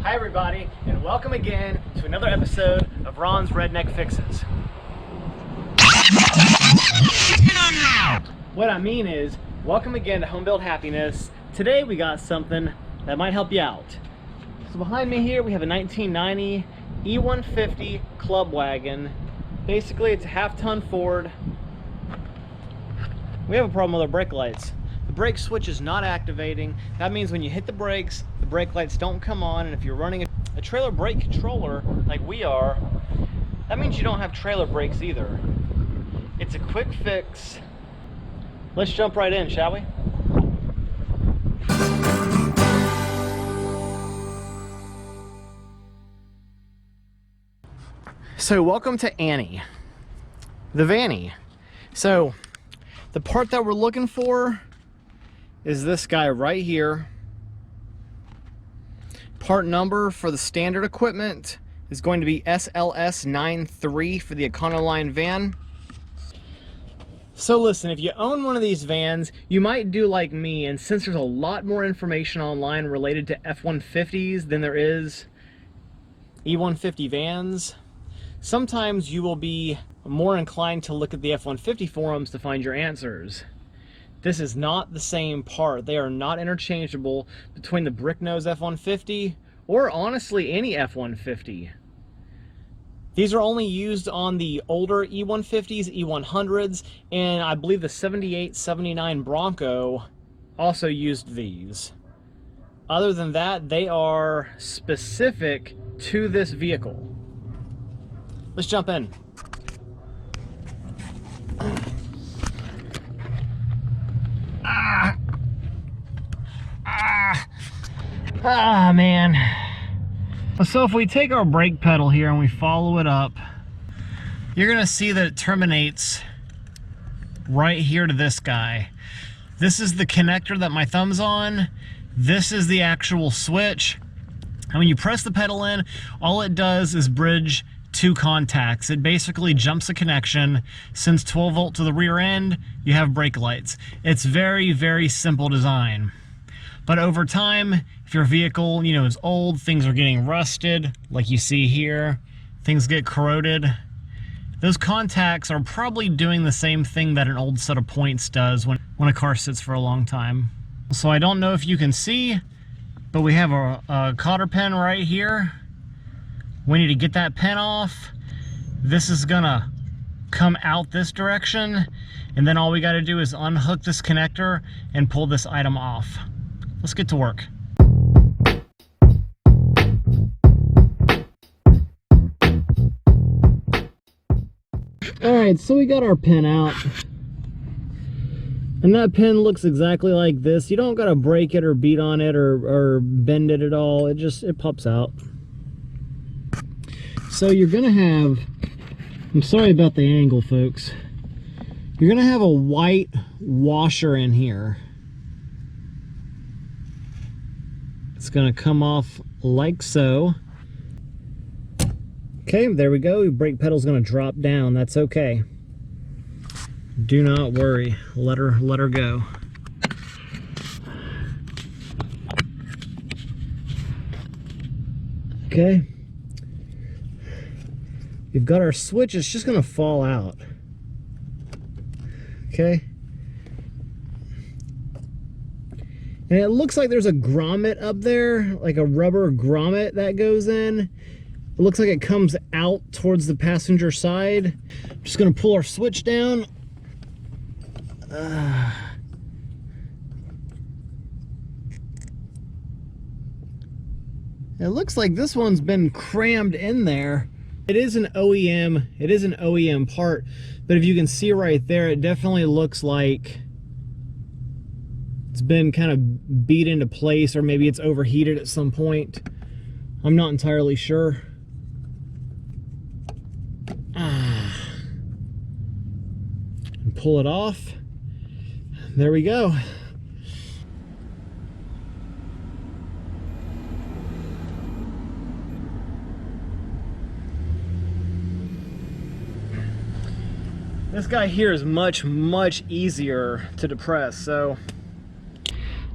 Hi everybody, and welcome again to another episode of Ron's Redneck Fixes. What I mean is, welcome again to Home Build Happiness. Today we got something that might help you out. So behind me here we have a 1990 E150 Clubwagon. Basically it's a half-ton Ford. We have a problem with our brake lights. The brake switch is not activating. That means when you hit the brakes, the brake lights don't come on, and if you're running a trailer brake controller like we are, that means you don't have trailer brakes either. It's a quick fix. Let's jump right in, shall we? So welcome to Annie, the Vanny. So the part that we're looking for is this guy right here. Part number for the standard equipment is going to be SLS93 for the Econoline van. So listen, if you own one of these vans, you might do like me, and since there's a lot more information online related to F-150s than there is E150 vans, sometimes you will be more inclined to look at the F-150 forums to find your answers. This is not the same part. They are not interchangeable between the brick nose F-150 or honestly any F-150. These are only used on the older E150s, E100s, and I believe the 78, 79 Bronco also used these. Other than that, they are specific to this vehicle. Let's jump in. Ah, man. So if we take our brake pedal here and we follow it up, you're gonna see that it terminates right here to this guy. This is the connector that my thumb's on. This is the actual switch. And when you press the pedal in, all it does is bridge two contacts. It basically jumps a connection, sends 12 volt to the rear end, you have brake lights. It's very, very simple design. But over time, if your vehicle, is old, things are getting rusted, like you see here, things get corroded, those contacts are probably doing the same thing that an old set of points does when a car sits for a long time. So I don't know if you can see, but we have a cotter pin right here. We need to get that pin off. This is gonna come out this direction, and then all we gotta do is unhook this connector and pull this item off. Let's get to work. Alright, so we got our pin out. And that pin looks exactly like this. You don't gotta break it or beat on it or bend it at all. It pops out. So you're gonna have, I'm sorry about the angle, folks. You're gonna have a white washer in here. It's gonna come off like so. Okay, there we go. Your brake pedal's gonna drop down. That's okay. Do not worry. Let her go. Okay. We've got our switch. It's just gonna fall out. Okay. And it looks like there's a grommet up there, like a rubber grommet that goes in. It looks like it comes out towards the passenger side. I'm just gonna pull our switch down. It looks like this one's been crammed in there. It is an OEM part, but if you can see right there, it definitely looks like it's been kind of beat into place, or maybe it's overheated at some point. I'm not entirely sure. And pull it off. There we go. This guy here is much easier to depress. So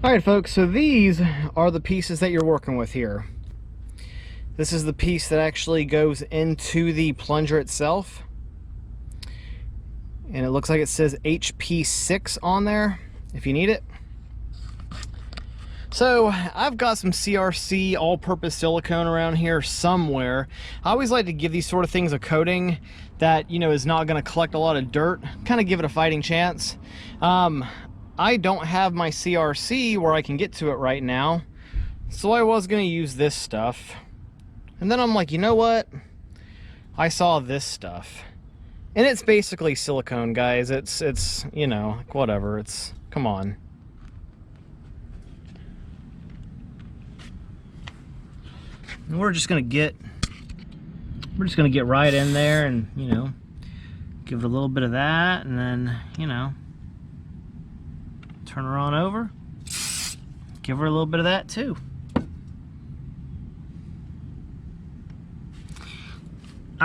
Alright folks, so these are the pieces that you're working with here. This is the piece that actually goes into the plunger itself. And it looks like it says HP6 on there, if you need it. So I've got some CRC all-purpose silicone around here somewhere. I always like to give these sort of things a coating that, you know, is not going to collect a lot of dirt, kind of give it a fighting chance. I don't have my CRC where I can get to it right now, so I was going to use this stuff. And then I'm like, you know what? I saw this stuff. And it's basically silicone, guys. It's you know, whatever. It's, come on. And we're just gonna get right in there and, you know, give it a little bit of that, and then, you know, turn her on over, give her a little bit of that too.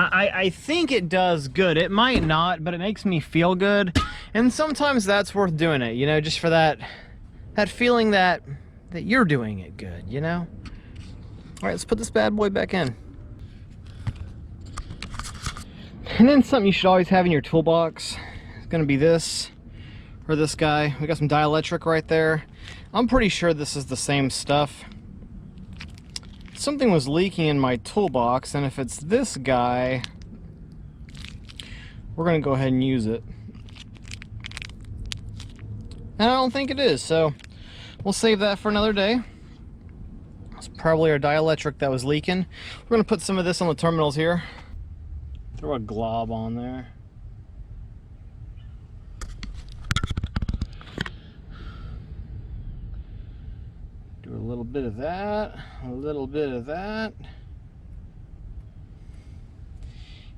I think it does good. It might not, but it makes me feel good, and sometimes that's worth doing it, you know, just for that feeling that you're doing it good, you know. All right, let's put this bad boy back in. And then something you should always have in your toolbox is going to be this, or this guy. We got some dielectric right there. I'm pretty sure this is the same stuff. Something was leaking in my toolbox, and if it's this guy, we're going to go ahead and use it. And I don't think it is, so we'll save that for another day. It's probably our dielectric that was leaking. We're going to put some of this on the terminals here. Throw a glob on there. Do a little bit of that, a little bit of that.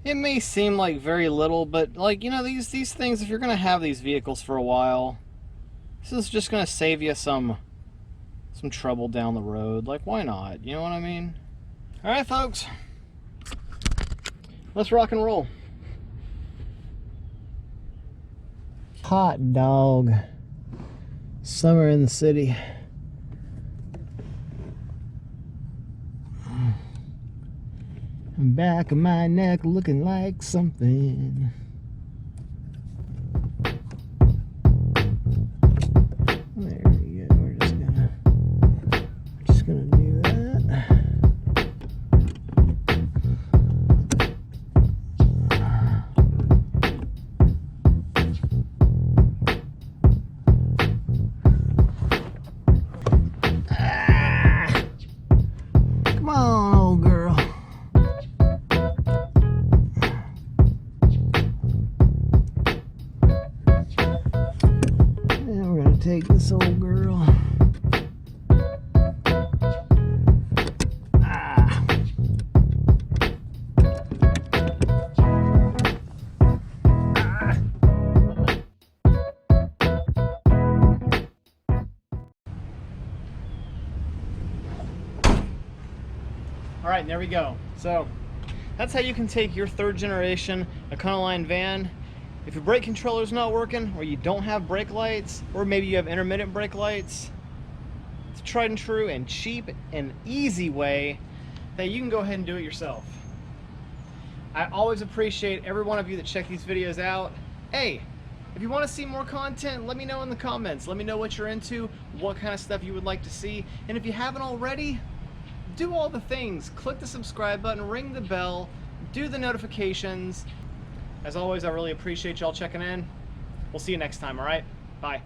It may seem like very little, but, like, you know, these things, if you're going to have these vehicles for a while, this is just going to save you some trouble down the road. Like, why not? You know what I mean? All right, folks. Let's rock and roll. Hot dog. Summer in the city. Back of my neck looking like something. There we go. We're just gonna do that. Come on, old girl. Take this old girl. All right, there we go. So that's how you can take your third generation Econoline van. If your brake controller's not working, or you don't have brake lights, or maybe you have intermittent brake lights, it's a tried and true and cheap and easy way that you can go ahead and do it yourself. I always appreciate every one of you that check these videos out. Hey, if you want to see more content, let me know in the comments. Let me know what you're into, what kind of stuff you would like to see. And if you haven't already, do all the things. Click the subscribe button, ring the bell, do the notifications. As always, I really appreciate y'all checking in. We'll see you next time, all right? Bye.